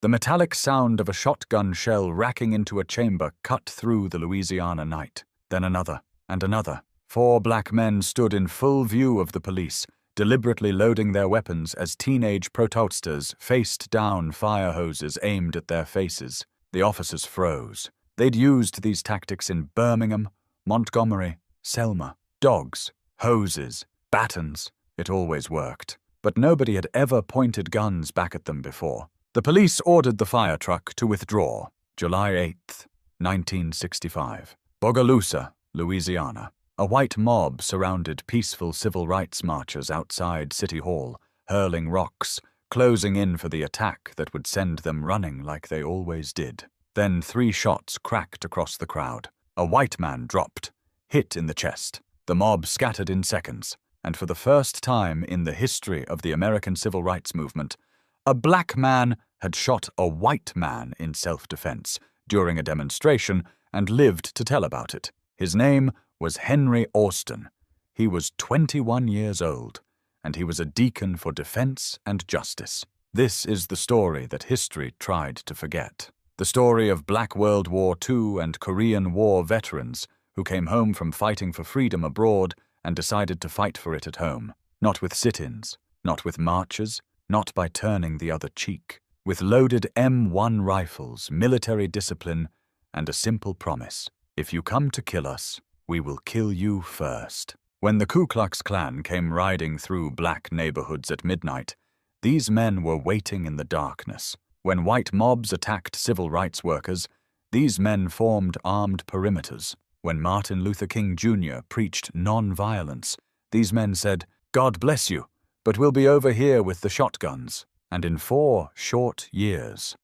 The metallic sound of a shotgun shell racking into a chamber cut through the Louisiana night. Then another, and another. 4 black men stood in full view of the police, deliberately loading their weapons as teenage protesters faced down fire hoses aimed at their faces. The officers froze. They'd used these tactics in Birmingham, Montgomery, Selma. Dogs, hoses, batons. It always worked. But nobody had ever pointed guns back at them before. The police ordered the fire truck to withdraw. July 8th, 1965. Bogalusa, Louisiana. A white mob surrounded peaceful civil rights marchers outside City Hall, hurling rocks, closing in for the attack that would send them running like they always did. Then 3 shots cracked across the crowd. A white man dropped, hit in the chest. The mob scattered in seconds, and for the first time in the history of the American civil rights movement, a black man had shot a white man in self-defense during a demonstration and lived to tell about it. His name was Henry Austin. He was 21 years old, and he was a deacon for defense and justice. This is the story that history tried to forget. The story of Black World War II and Korean War veterans who came home from fighting for freedom abroad and decided to fight for it at home. Not with sit-ins, not with marches, not by turning the other cheek. With loaded M1 rifles, military discipline, and a simple promise. If you come to kill us, we will kill you first. When the Ku Klux Klan came riding through black neighborhoods at midnight, these men were waiting in the darkness. When white mobs attacked civil rights workers, these men formed armed perimeters. When Martin Luther King Jr. preached non-violence, these men said, "God bless you, but we'll be over here with the shotguns." And in 4 short years,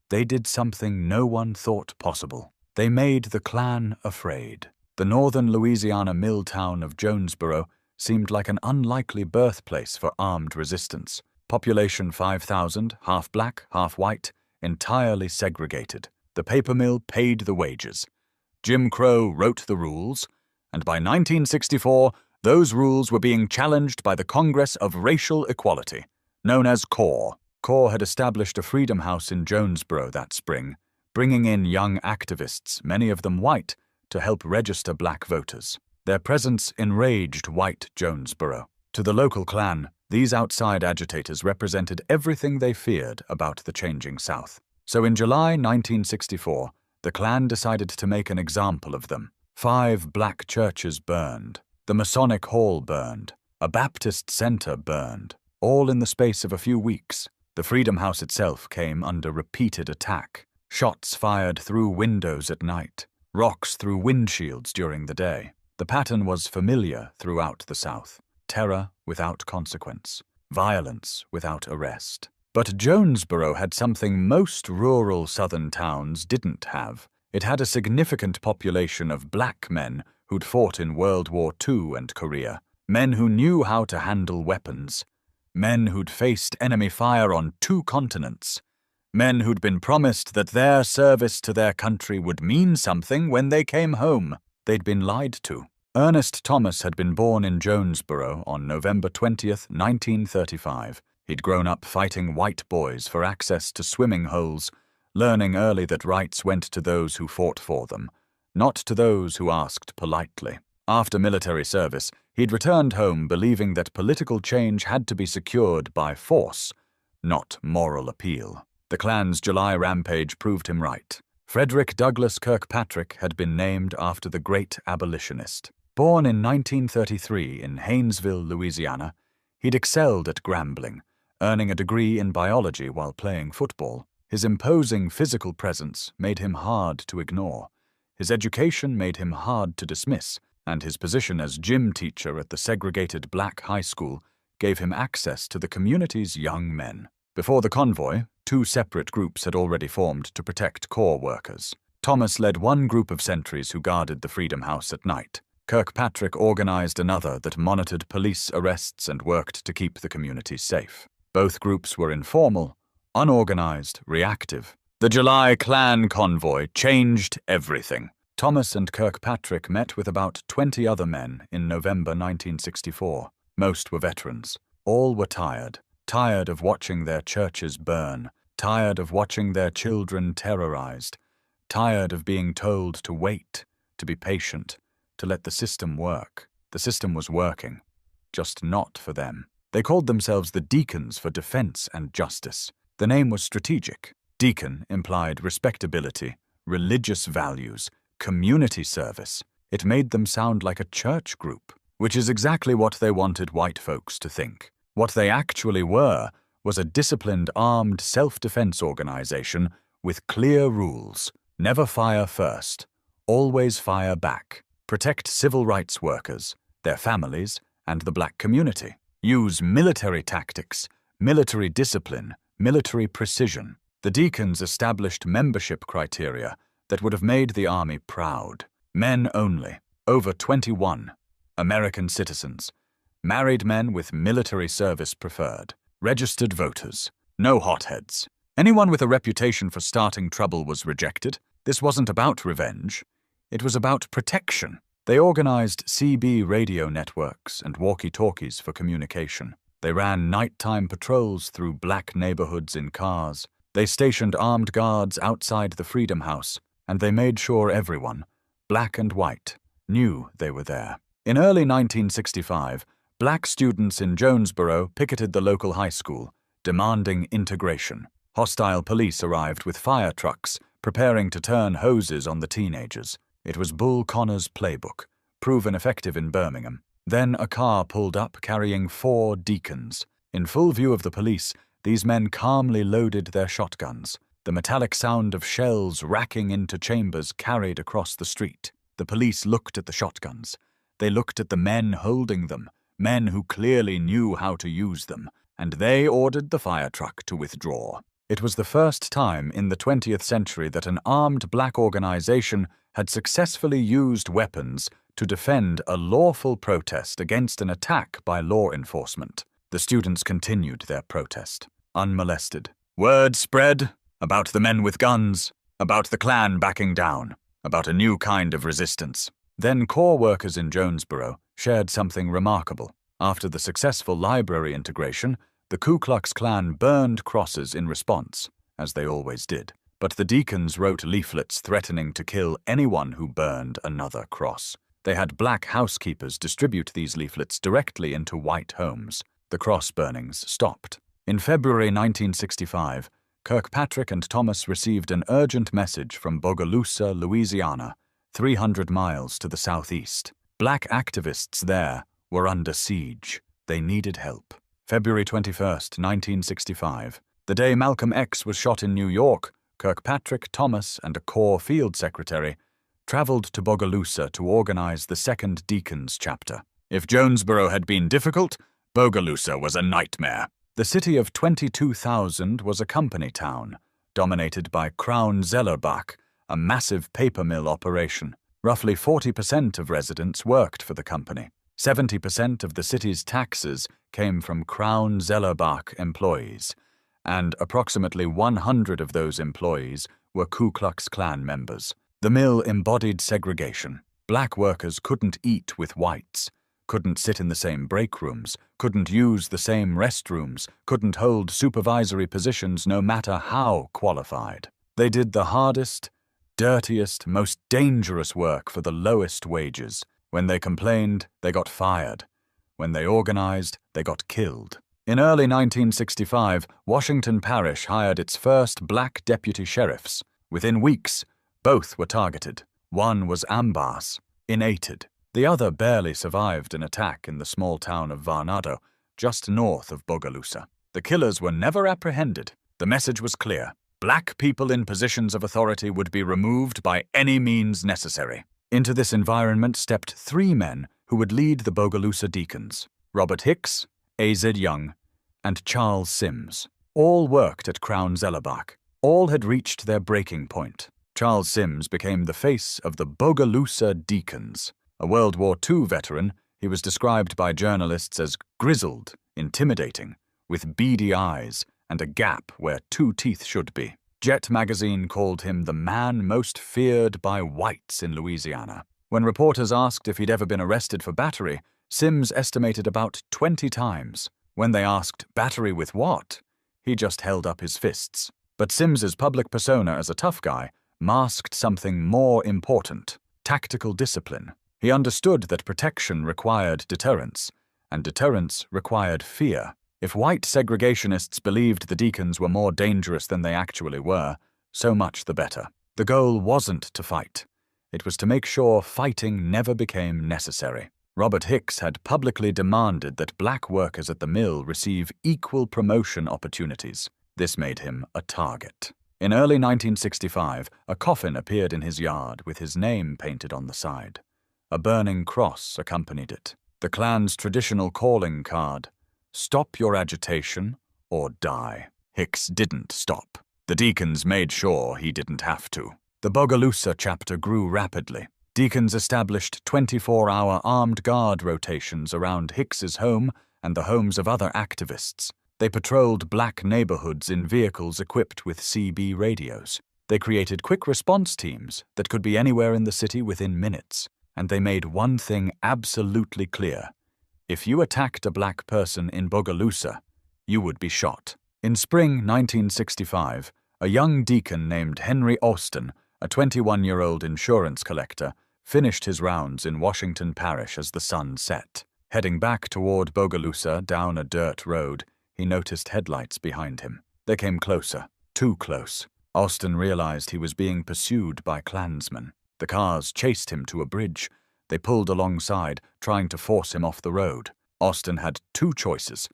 they did something no one thought possible. They made the Klan afraid. The northern Louisiana mill town of Jonesboro seemed like an unlikely birthplace for armed resistance. Population 5,000, half black, half white, entirely segregated. The paper mill paid the wages. Jim Crow wrote the rules, and by 1964, those rules were being challenged by the Congress of Racial Equality, known as CORE. CORE had established a freedom house in Jonesboro that spring, bringing in young activists, many of them white, to help register black voters. Their presence enraged white Jonesboro. To the local Klan, these outside agitators represented everything they feared about the changing South. So in July 1964, the Klan decided to make an example of them. 5 black churches burned. The Masonic Hall burned. A Baptist center burned. All in the space of a few weeks. The Freedom House itself came under repeated attack. Shots fired through windows at night. Rocks through windshields during the day. The pattern was familiar throughout the South. Terror without consequence. Violence without arrest. But Jonesboro had something most rural southern towns didn't have. It had a significant population of black men who'd fought in World War II and Korea. Men who knew how to handle weapons. Men who'd faced enemy fire on 2 continents. Men who'd been promised that their service to their country would mean something when they came home. They'd been lied to. Ernest Thomas had been born in Jonesboro on November 20th, 1935. He'd grown up fighting white boys for access to swimming holes, learning early that rights went to those who fought for them, not to those who asked politely. After military service, he'd returned home believing that political change had to be secured by force, not moral appeal. The Klan's July rampage proved him right. Frederick Douglass Kirkpatrick had been named after the great abolitionist. Born in 1933 in Haynesville, Louisiana, he'd excelled at grambling, earning a degree in biology while playing football. His imposing physical presence made him hard to ignore. His education made him hard to dismiss, and his position as gym teacher at the segregated black high school gave him access to the community's young men. Before the convoy, 2 separate groups had already formed to protect CORE workers. Thomas led one group of sentries who guarded the Freedom House at night. Kirkpatrick organized another that monitored police arrests and worked to keep the community safe. Both groups were informal, unorganized, reactive. The July Klan convoy changed everything. Thomas and Kirkpatrick met with about 20 other men in November 1964. Most were veterans. All were tired of watching their churches burn, tired of watching their children terrorized, tired of being told to wait, to be patient, to let the system work. The system was working, just not for them. They called themselves the Deacons for Defense and Justice. The name was strategic. Deacon implied respectability, religious values, community service. It made them sound like a church group, which is exactly what they wanted white folks to think. What they actually were was a disciplined armed self-defense organization with clear rules. Never fire first, always fire back. Protect civil rights workers, their families, and the black community. Use military tactics, military discipline, military precision. The Deacons established membership criteria that would have made the army proud. Men only, over 21, American citizens, married men with military service preferred, registered voters, no hotheads. Anyone with a reputation for starting trouble was rejected. This wasn't about revenge. It was about protection. They organized CB radio networks and walkie-talkies for communication. They ran nighttime patrols through black neighborhoods in cars. They stationed armed guards outside the Freedom House, and they made sure everyone, black and white, knew they were there. In early 1965, black students in Jonesboro picketed the local high school, demanding integration. Hostile police arrived with fire trucks, preparing to turn hoses on the teenagers. It was Bull Connor's playbook, proven effective in Birmingham. Then a car pulled up carrying 4 deacons. In full view of the police, these men calmly loaded their shotguns. The metallic sound of shells racking into chambers carried across the street. The police looked at the shotguns. They looked at the men holding them, men who clearly knew how to use them, and they ordered the fire truck to withdraw. It was the first time in the 20th century that an armed black organization had successfully used weapons to defend a lawful protest against an attack by law enforcement. The students continued their protest, unmolested. Word spread about the men with guns, about the Klan backing down, about a new kind of resistance. Then corps workers in Jonesboro shared something remarkable. After the successful library integration, the Ku Klux Klan burned crosses in response, as they always did. But the Deacons wrote leaflets threatening to kill anyone who burned another cross. They had black housekeepers distribute these leaflets directly into white homes. The cross burnings stopped. In February 1965, Kirkpatrick and Thomas received an urgent message from Bogalusa, Louisiana, 300 miles to the southeast. Black activists there were under siege. They needed help. February 21st, 1965. The day Malcolm X was shot in New York, Kirkpatrick, Thomas, and a Corps field secretary traveled to Bogalusa to organize the Second Deacons chapter. If Jonesboro had been difficult, Bogalusa was a nightmare. The city of 22,000 was a company town, dominated by Crown Zellerbach, a massive paper mill operation. Roughly 40% of residents worked for the company. 70% of the city's taxes came from Crown Zellerbach employees, and approximately 100 of those employees were Ku Klux Klan members. The mill embodied segregation. Black workers couldn't eat with whites, couldn't sit in the same break rooms, couldn't use the same restrooms, couldn't hold supervisory positions no matter how qualified. They did the hardest, dirtiest, most dangerous work for the lowest wages. When they complained, they got fired. When they organized, they got killed. In early 1965, Washington Parish hired its first black deputy sheriffs. Within weeks, both were targeted. One was Ambas, inated. The other barely survived an attack in the small town of Varnado, just north of Bogalusa. The killers were never apprehended. The message was clear. Black people in positions of authority would be removed by any means necessary. Into this environment stepped 3 men who would lead the Bogalusa Deacons: Robert Hicks, A.Z. Young, and Charles Sims. All worked at Crown Zellerbach. All had reached their breaking point. Charles Sims became the face of the Bogalusa Deacons. A World War II veteran, he was described by journalists as grizzled, intimidating, with beady eyes and a gap where 2 teeth should be. Jet magazine called him the man most feared by whites in Louisiana. When reporters asked if he'd ever been arrested for battery, Sims estimated about 20 times. When they asked, battery with what? He just held up his fists. But Sims's public persona as a tough guy masked something more important: tactical discipline. He understood that protection required deterrence, and deterrence required fear. If white segregationists believed the deacons were more dangerous than they actually were, so much the better. The goal wasn't to fight. It was to make sure fighting never became necessary. Robert Hicks had publicly demanded that black workers at the mill receive equal promotion opportunities. This made him a target. In early 1965, a coffin appeared in his yard with his name painted on the side. A burning cross accompanied it. The Klan's traditional calling card: "Stop your agitation or die." Hicks didn't stop. The deacons made sure he didn't have to. The Bogalusa chapter grew rapidly. Deacons established 24-hour armed guard rotations around Hicks's home and the homes of other activists. They patrolled black neighborhoods in vehicles equipped with CB radios. They created quick response teams that could be anywhere in the city within minutes. And they made one thing absolutely clear: if you attacked a black person in Bogalusa, you would be shot. In spring 1965, a young deacon named Henry Austin, a 21-year-old insurance collector, finished his rounds in Washington Parish as the sun set. Heading back toward Bogalusa down a dirt road, he noticed headlights behind him. They came closer, too close. Austin realized he was being pursued by Klansmen. The cars chased him to a bridge. They pulled alongside, trying to force him off the road. Austin had two choices: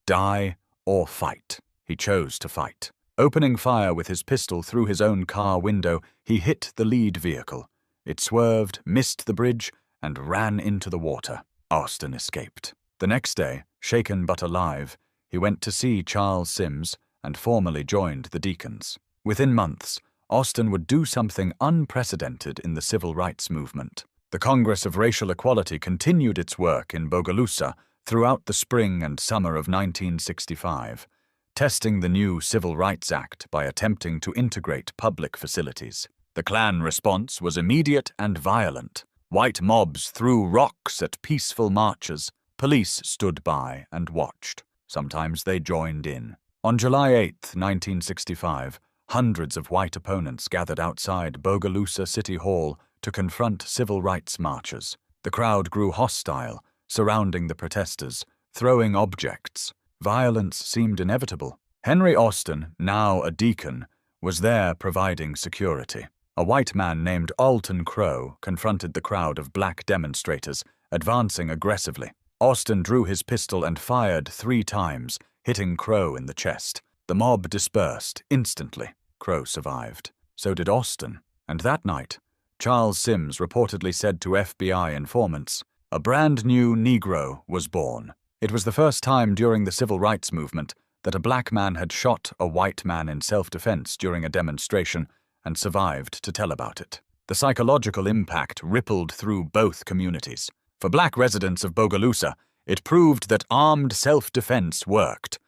die or fight. He chose to fight. Opening fire with his pistol through his own car window, he hit the lead vehicle. It swerved, missed the bridge, and ran into the water. Austin escaped. The next day, shaken but alive, he went to see Charles Sims and formally joined the Deacons. Within months, Austin would do something unprecedented in the civil rights movement. The Congress of Racial Equality continued its work in Bogalusa throughout the spring and summer of 1965, testing the new Civil Rights Act by attempting to integrate public facilities. The Klan response was immediate and violent. White mobs threw rocks at peaceful marchers. Police stood by and watched. Sometimes they joined in. On July 8, 1965, hundreds of white opponents gathered outside Bogalusa City Hall to confront civil rights marchers. The crowd grew hostile, surrounding the protesters, throwing objects. Violence seemed inevitable. Henry Austin, now a deacon, was there providing security. A white man named Alton Crow confronted the crowd of black demonstrators, advancing aggressively. Austin drew his pistol and fired 3 times, hitting Crow in the chest. The mob dispersed instantly. Crow survived. So did Austin. And that night, Charles Sims reportedly said to FBI informants, "A brand new Negro was born." It was the first time during the civil rights movement that a black man had shot a white man in self-defense during a demonstration and survived to tell about it. The psychological impact rippled through both communities. For black residents of Bogalusa, it proved that armed self-defense worked.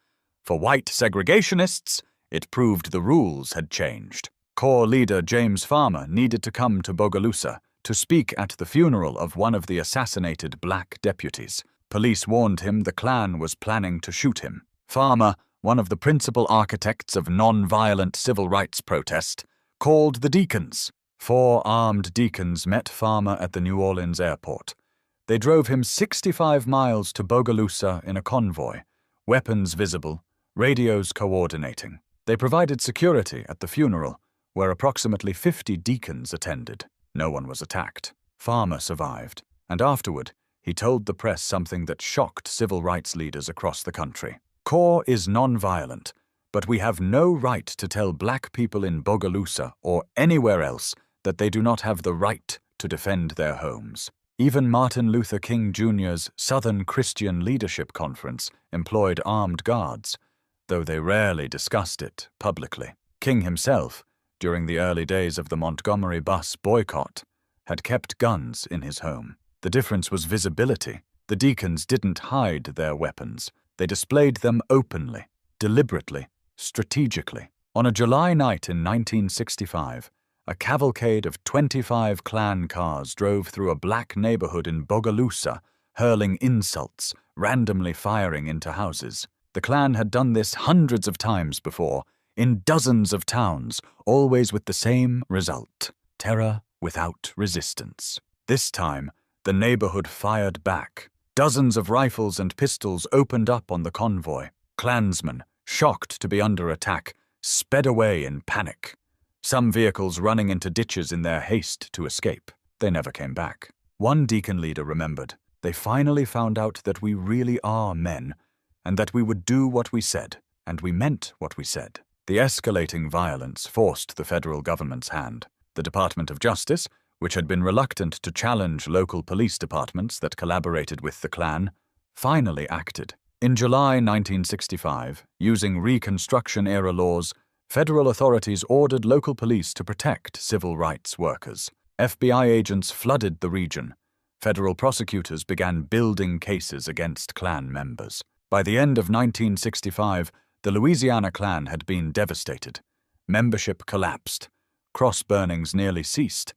For white segregationists, it proved the rules had changed. Corps leader James Farmer needed to come to Bogalusa to speak at the funeral of one of the assassinated black deputies. Police warned him the Klan was planning to shoot him. Farmer, one of the principal architects of non-violent civil rights protest, called the Deacons. 4 armed deacons met Farmer at the New Orleans airport. They drove him 65 miles to Bogalusa in a convoy, weapons visible, radios coordinating. They provided security at the funeral, where approximately 50 deacons attended. No one was attacked. Farmer survived, and afterward, he told the press something that shocked civil rights leaders across the country. "Corps is non-violent, but we have no right to tell black people in Bogalusa or anywhere else that they do not have the right to defend their homes." Even Martin Luther King Jr.'s Southern Christian Leadership Conference employed armed guards, though they rarely discussed it publicly. King himself, during the early days of the Montgomery bus boycott, had kept guns in his home. The difference was visibility. The deacons didn't hide their weapons. They displayed them openly, deliberately, strategically. On a July night in 1965, a cavalcade of 25 Klan cars drove through a black neighborhood in Bogalusa, hurling insults, randomly firing into houses. The Klan had done this hundreds of times before, in dozens of towns, always with the same result: terror without resistance. This time, the neighborhood fired back. Dozens of rifles and pistols opened up on the convoy. Klansmen, shocked to be under attack, sped away in panic. Some vehicles running into ditches in their haste to escape. They never came back. One deacon leader remembered, "They finally found out that we really are men, and that we would do what we said, and we meant what we said." The escalating violence forced the federal government's hand. The Department of Justice, which had been reluctant to challenge local police departments that collaborated with the Klan, finally acted. In July 1965, using Reconstruction-era laws, federal authorities ordered local police to protect civil rights workers. FBI agents flooded the region. Federal prosecutors began building cases against Klan members. By the end of 1965, the Louisiana Klan had been devastated. Membership collapsed. Cross burnings nearly ceased.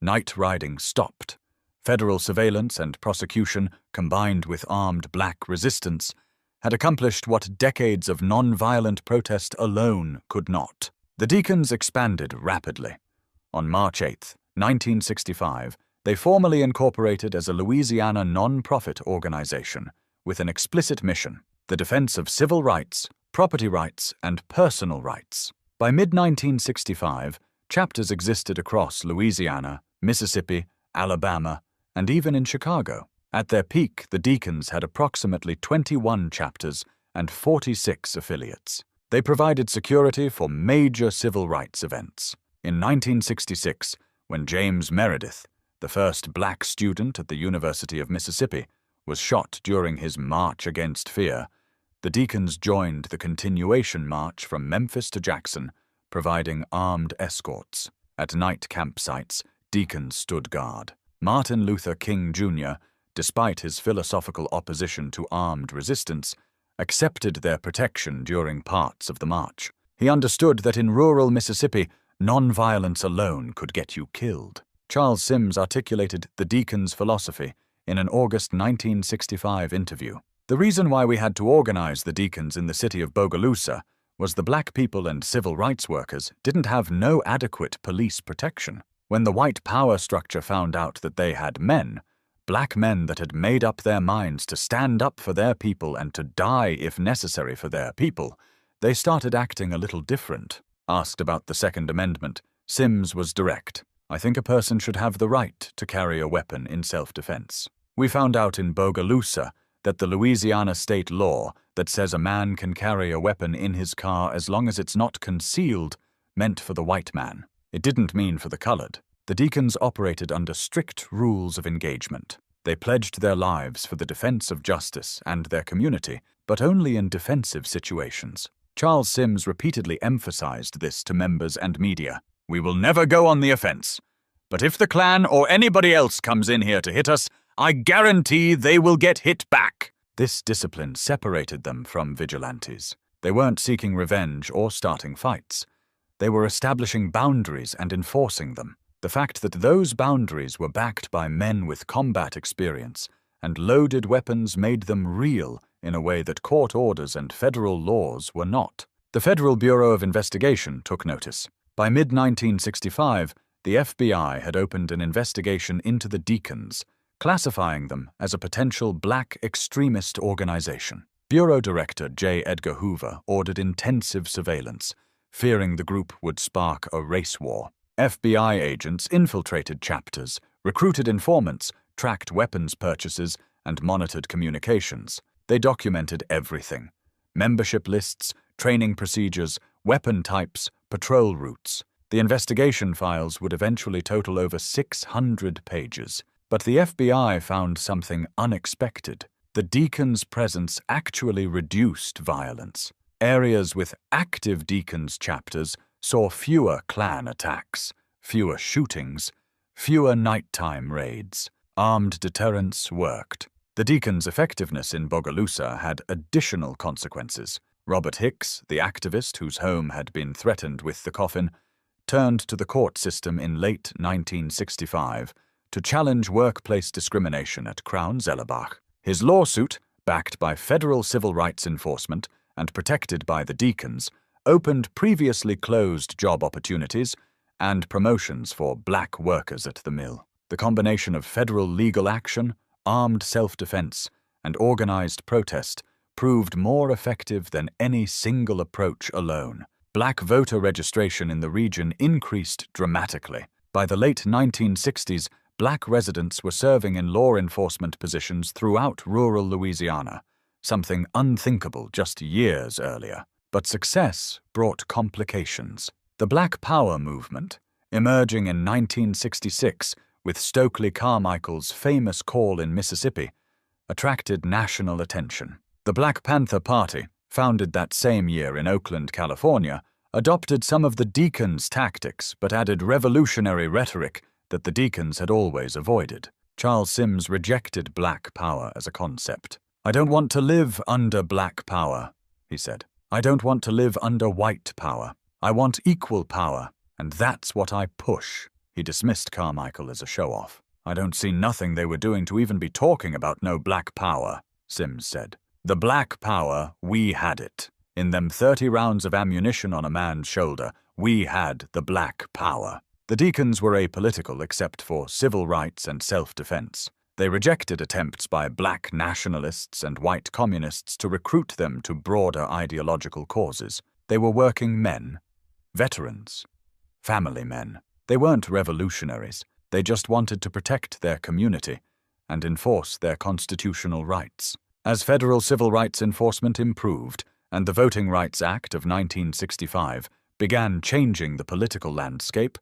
Night riding stopped. Federal surveillance and prosecution, combined with armed black resistance, had accomplished what decades of non-violent protest alone could not. The Deacons expanded rapidly. On March 8, 1965, they formally incorporated as a Louisiana non-profit organization with an explicit mission: the defense of civil rights, property rights, and personal rights. By mid-1965, chapters existed across Louisiana, Mississippi, Alabama, and even in Chicago. At their peak, the Deacons had approximately 21 chapters and 46 affiliates. They provided security for major civil rights events. In 1966, when James Meredith, the first black student at the University of Mississippi, was shot during his March Against Fear, the Deacons joined the continuation march from Memphis to Jackson, providing armed escorts. At night campsites, Deacons stood guard. Martin Luther King Jr., despite his philosophical opposition to armed resistance, accepted their protection during parts of the march. He understood that in rural Mississippi, nonviolence alone could get you killed. Charles Sims articulated the Deacons' philosophy in an August 1965 interview. "The reason why we had to organize the Deacons in the city of Bogalusa was the black people and civil rights workers didn't have no adequate police protection. When the white power structure found out that they had men, black men that had made up their minds to stand up for their people and to die if necessary for their people, they started acting a little different." Asked about the Second Amendment, Sims was direct. "I think a person should have the right to carry a weapon in self-defense. We found out in Bogalusa that the Louisiana state law that says a man can carry a weapon in his car as long as it's not concealed meant for the white man. It didn't mean for the colored." The Deacons operated under strict rules of engagement. They pledged their lives for the defense of justice and their community, but only in defensive situations. Charles Sims repeatedly emphasized this to members and media. "We will never go on the offense. But if the Klan or anybody else comes in here to hit us, I guarantee they will get hit back." This discipline separated them from vigilantes. They weren't seeking revenge or starting fights. They were establishing boundaries and enforcing them. The fact that those boundaries were backed by men with combat experience and loaded weapons made them real in a way that court orders and federal laws were not. The Federal Bureau of Investigation took notice. By mid-1965, the FBI had opened an investigation into the Deacons, classifying them as a potential black extremist organization. Bureau Director J. Edgar Hoover ordered intensive surveillance, fearing the group would spark a race war. FBI agents infiltrated chapters, recruited informants, tracked weapons purchases, and monitored communications. They documented everything: membership lists, training procedures, weapon types, patrol routes. The investigation files would eventually total over 600 pages. But the FBI found something unexpected. The Deacons' presence actually reduced violence. Areas with active Deacons chapters saw fewer Klan attacks, fewer shootings, fewer nighttime raids. Armed deterrence worked. The Deacons' effectiveness in Bogalusa had additional consequences. Robert Hicks, the activist whose home had been threatened with the coffin, turned to the court system in late 1965 to challenge workplace discrimination at Crown Zellerbach. His lawsuit, backed by federal civil rights enforcement and protected by the Deacons, opened previously closed job opportunities and promotions for black workers at the mill. The combination of federal legal action, armed self-defense, and organized protest proved more effective than any single approach alone. Black voter registration in the region increased dramatically. By the late 1960s, black residents were serving in law enforcement positions throughout rural Louisiana, something unthinkable just years earlier. But success brought complications. The Black Power movement, emerging in 1966 with Stokely Carmichael's famous call in Mississippi, attracted national attention. The Black Panther Party, founded that same year in Oakland, California, adopted some of the Deacons' tactics but added revolutionary rhetoric that the Deacons had always avoided. Charles Sims rejected black power as a concept. "I don't want to live under black power," he said. "I don't want to live under white power. I want equal power, and that's what I push." He dismissed Carmichael as a show-off. "I don't see nothing they were doing to even be talking about no black power," Sims said. "The black power, we had it. In them 30 rounds of ammunition on a man's shoulder, we had the black power." The Deacons were apolitical except for civil rights and self-defense. They rejected attempts by black nationalists and white communists to recruit them to broader ideological causes. They were working men, veterans, family men. They weren't revolutionaries. They just wanted to protect their community and enforce their constitutional rights. As federal civil rights enforcement improved and the Voting Rights Act of 1965 began changing the political landscape,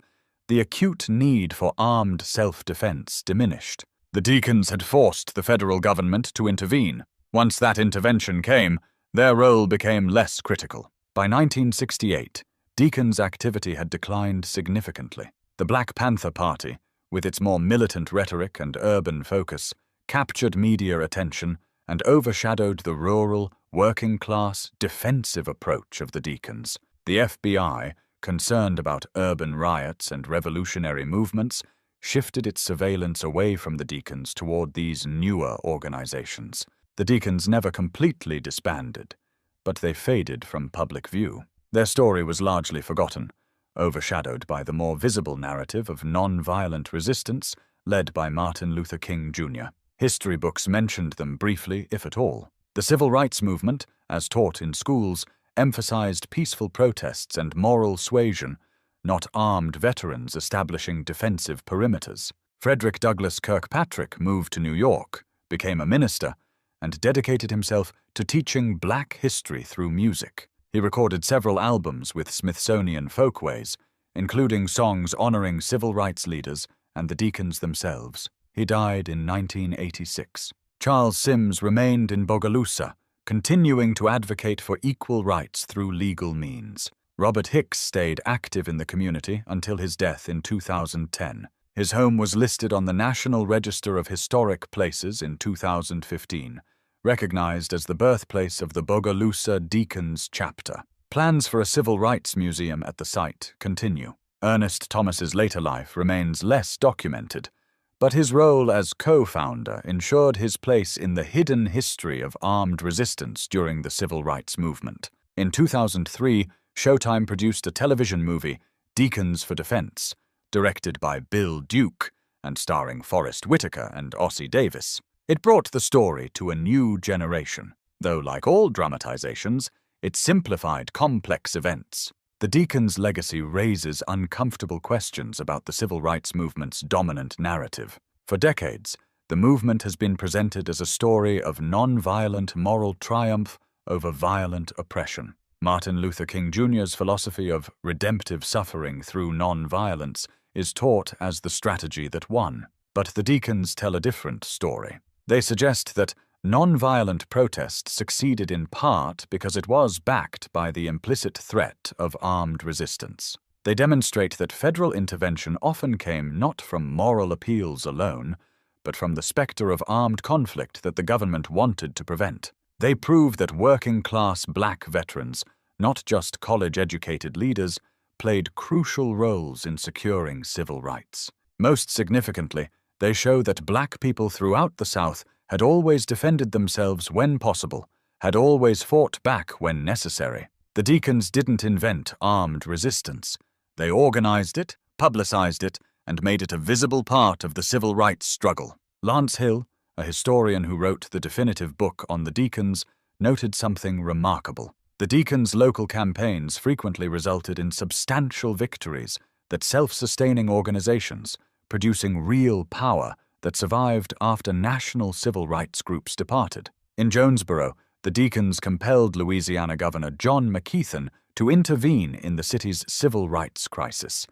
the acute need for armed self-defense diminished. The Deacons had forced the federal government to intervene. Once that intervention came, their role became less critical. By 1968, Deacons' activity had declined significantly. The Black Panther Party, with its more militant rhetoric and urban focus, captured media attention and overshadowed the rural, working-class, defensive approach of the Deacons. The FBI, concerned about urban riots and revolutionary movements, shifted its surveillance away from the Deacons toward these newer organizations. The Deacons never completely disbanded, but they faded from public view. Their story was largely forgotten, overshadowed by the more visible narrative of non-violent resistance led by Martin Luther King Jr. History books mentioned them briefly, if at all. The civil rights movement, as taught in schools, emphasized peaceful protests and moral suasion, not armed veterans establishing defensive perimeters. Frederick Douglass Kirkpatrick moved to New York, became a minister, and dedicated himself to teaching black history through music. He recorded several albums with Smithsonian Folkways, including songs honoring civil rights leaders and the Deacons themselves. He died in 1986. Charles Sims remained in Bogalusa, continuing to advocate for equal rights through legal means. Robert Hicks stayed active in the community until his death in 2010. His home was listed on the National Register of Historic Places in 2015, recognized as the birthplace of the Bogalusa Deacons chapter. Plans for a civil rights museum at the site continue. Ernest Thomas's later life remains less documented, but his role as co-founder ensured his place in the hidden history of armed resistance during the civil rights movement. In 2003, Showtime produced a television movie, Deacons for Defense, directed by Bill Duke and starring Forrest Whitaker and Ossie Davis. It brought the story to a new generation, though like all dramatizations, it simplified complex events. The Deacons' legacy raises uncomfortable questions about the civil rights movement's dominant narrative. For decades, the movement has been presented as a story of non-violent moral triumph over violent oppression. Martin Luther King Jr.'s philosophy of redemptive suffering through non-violence is taught as the strategy that won. But the Deacons tell a different story. They suggest that non-violent protest succeeded in part because it was backed by the implicit threat of armed resistance. They demonstrate that federal intervention often came not from moral appeals alone, but from the specter of armed conflict that the government wanted to prevent. They prove that working-class black veterans, not just college-educated leaders, played crucial roles in securing civil rights. Most significantly, they show that black people throughout the South had always defended themselves when possible, had always fought back when necessary. The Deacons didn't invent armed resistance. They organized it, publicized it, and made it a visible part of the civil rights struggle. Lance Hill, a historian who wrote the definitive book on the Deacons, noted something remarkable. The Deacons' local campaigns frequently resulted in substantial victories that self-sustaining organizations, producing real power that survived after national civil rights groups departed. In Jonesboro, the Deacons compelled Louisiana Governor John McKeithen to intervene in the city's civil rights crisis,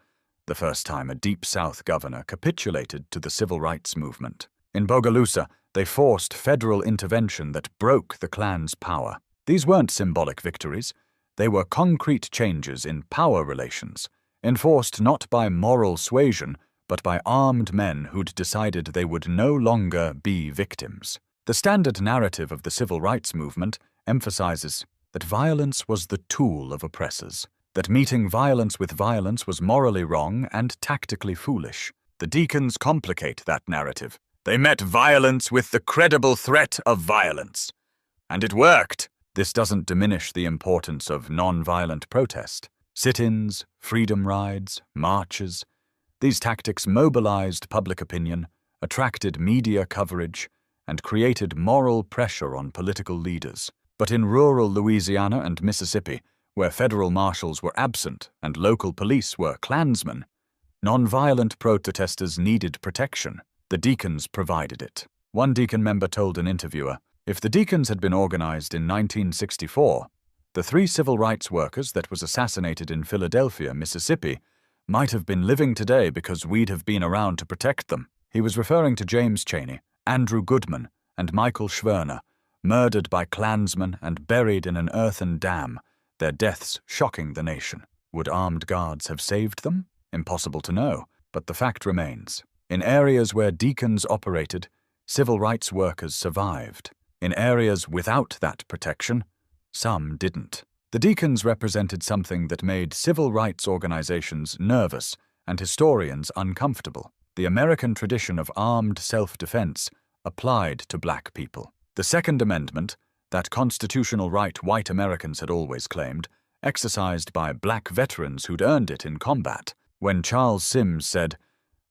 the first time a Deep South governor capitulated to the civil rights movement. In Bogalusa, they forced federal intervention that broke the Klan's power. These weren't symbolic victories. They were concrete changes in power relations, enforced not by moral suasion, but by armed men who'd decided they would no longer be victims. The standard narrative of the civil rights movement emphasizes that violence was the tool of oppressors, that meeting violence with violence was morally wrong and tactically foolish. The Deacons complicate that narrative. They met violence with the credible threat of violence. And it worked. This doesn't diminish the importance of non-violent protest. Sit-ins, freedom rides, marches. These tactics mobilized public opinion, attracted media coverage, and created moral pressure on political leaders. But in rural Louisiana and Mississippi, where federal marshals were absent and local police were Klansmen, non-violent protesters needed protection. The Deacons provided it. One Deacon member told an interviewer, "If the Deacons had been organized in 1964, the 3 civil rights workers that was assassinated in Philadelphia, Mississippi, might have been living today because we'd have been around to protect them." He was referring to James Chaney, Andrew Goodman, and Michael Schwerner, murdered by Klansmen and buried in an earthen dam, their deaths shocking the nation. Would armed guards have saved them? Impossible to know, but the fact remains. In areas where Deacons operated, civil rights workers survived. In areas without that protection, some didn't. The Deacons represented something that made civil rights organizations nervous and historians uncomfortable. The American tradition of armed self-defense applied to black people. The Second Amendment, that constitutional right white Americans had always claimed, exercised by black veterans who'd earned it in combat. When Charles Sims said,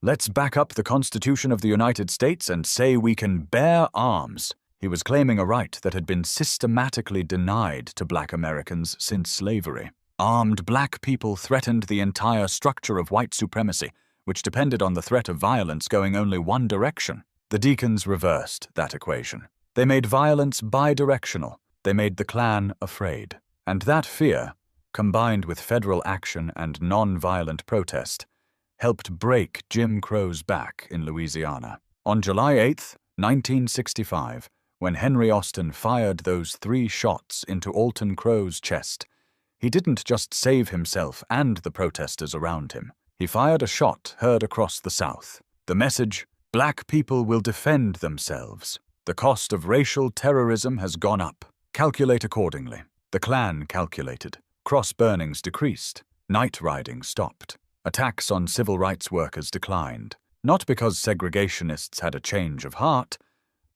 "Let's back up the Constitution of the United States and say we can bear arms," he was claiming a right that had been systematically denied to black Americans since slavery. Armed black people threatened the entire structure of white supremacy, which depended on the threat of violence going only one direction. The Deacons reversed that equation. They made violence bidirectional. They made the Klan afraid. And that fear, combined with federal action and non-violent protest, helped break Jim Crow's back in Louisiana. On July 8, 1965, when Henry Austin fired those 3 shots into Alton Crow's chest, he didn't just save himself and the protesters around him. He fired a shot heard across the South. The message, "Black people will defend themselves. The cost of racial terrorism has gone up. Calculate accordingly." The Klan calculated. Cross-burnings decreased. Night riding stopped. Attacks on civil rights workers declined. Not because segregationists had a change of heart,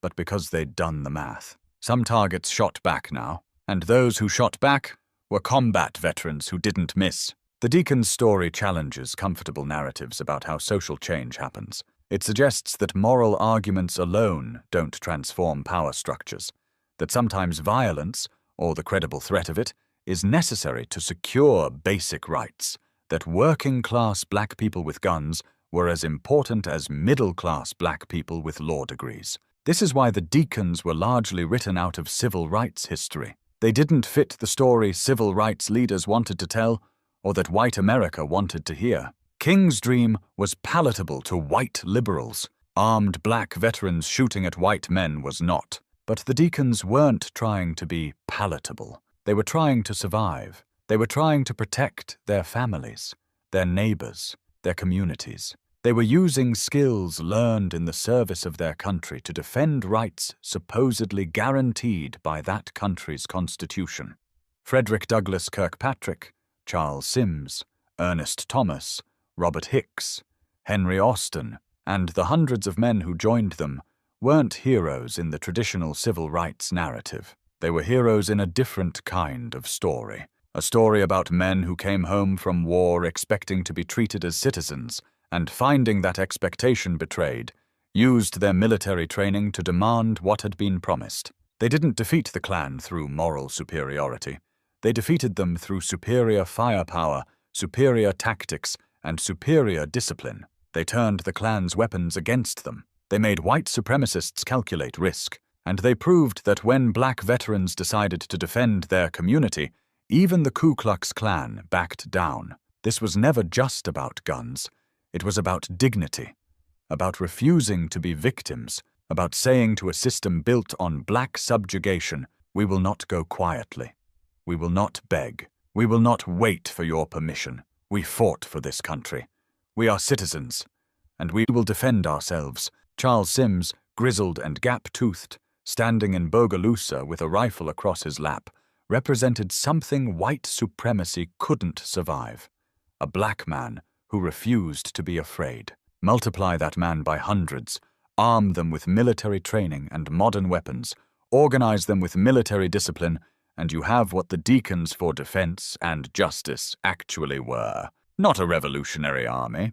but because they'd done the math. Some targets shot back now, and those who shot back were combat veterans who didn't miss. The Deacon's story challenges comfortable narratives about how social change happens. It suggests that moral arguments alone don't transform power structures, that sometimes violence, or the credible threat of it, is necessary to secure basic rights, that working-class black people with guns were as important as middle-class black people with law degrees. This is why the Deacons were largely written out of civil rights history. They didn't fit the story civil rights leaders wanted to tell, or that white America wanted to hear. King's dream was palatable to white liberals. Armed black veterans shooting at white men was not. But the Deacons weren't trying to be palatable. They were trying to survive. They were trying to protect their families, their neighbors, their communities. They were using skills learned in the service of their country to defend rights supposedly guaranteed by that country's constitution. Frederick Douglass Kirkpatrick, Charles Sims, Ernest Thomas, Robert Hicks, Henry Austin, and the hundreds of men who joined them weren't heroes in the traditional civil rights narrative. They were heroes in a different kind of story. A story about men who came home from war expecting to be treated as citizens, and finding that expectation betrayed, used their military training to demand what had been promised. They didn't defeat the clan through moral superiority. They defeated them through superior firepower, superior tactics, and superior discipline. They turned the clan's weapons against them. They made white supremacists calculate risk, and they proved that when black veterans decided to defend their community, even the Ku Klux Klan backed down. This was never just about guns. It was about dignity, about refusing to be victims, about saying to a system built on black subjugation, "We will not go quietly. We will not beg. We will not wait for your permission. We fought for this country. We are citizens, and we will defend ourselves." Charles Sims, grizzled and gap-toothed, standing in Bogalusa with a rifle across his lap, represented something white supremacy couldn't survive. A black man who refused to be afraid. Multiply that man by hundreds, arm them with military training and modern weapons, organize them with military discipline, and you have what the Deacons for Defense and Justice actually were. Not a revolutionary army,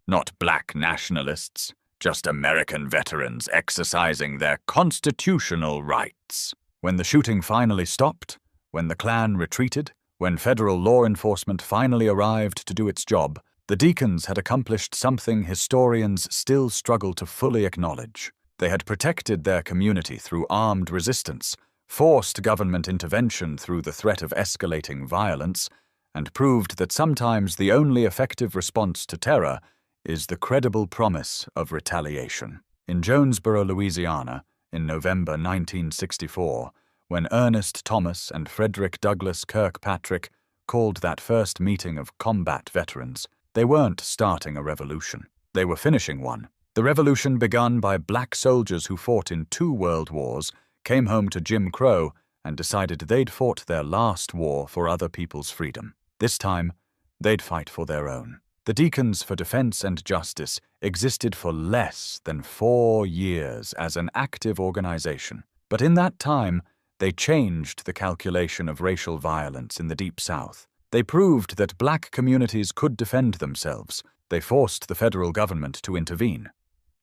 not black nationalists, just American veterans exercising their constitutional rights. When the shooting finally stopped, when the Klan retreated, when federal law enforcement finally arrived to do its job, the Deacons had accomplished something historians still struggle to fully acknowledge. They had protected their community through armed resistance, forced government intervention through the threat of escalating violence, and proved that sometimes the only effective response to terror is the credible promise of retaliation. In Jonesboro, Louisiana, in November 1964, when Ernest Thomas and Frederick Douglass Kirkpatrick called that first meeting of combat veterans, they weren't starting a revolution. They were finishing one. The revolution begun by black soldiers who fought in 2 world wars, came home to Jim Crow, and decided they'd fought their last war for other people's freedom. This time, they'd fight for their own. The Deacons for Defense and Justice existed for less than 4 years as an active organization. But in that time, they changed the calculation of racial violence in the Deep South. They proved that black communities could defend themselves. They forced the federal government to intervene.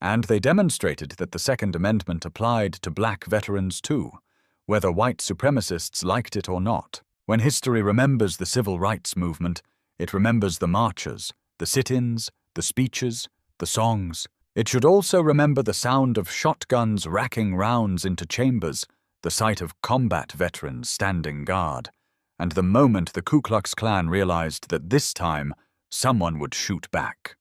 And they demonstrated that the Second Amendment applied to black veterans too, whether white supremacists liked it or not. When history remembers the civil rights movement, it remembers the marches, the sit-ins, the speeches, the songs. It should also remember the sound of shotguns racking rounds into chambers, the sight of combat veterans standing guard, and the moment the Ku Klux Klan realized that this time someone would shoot back.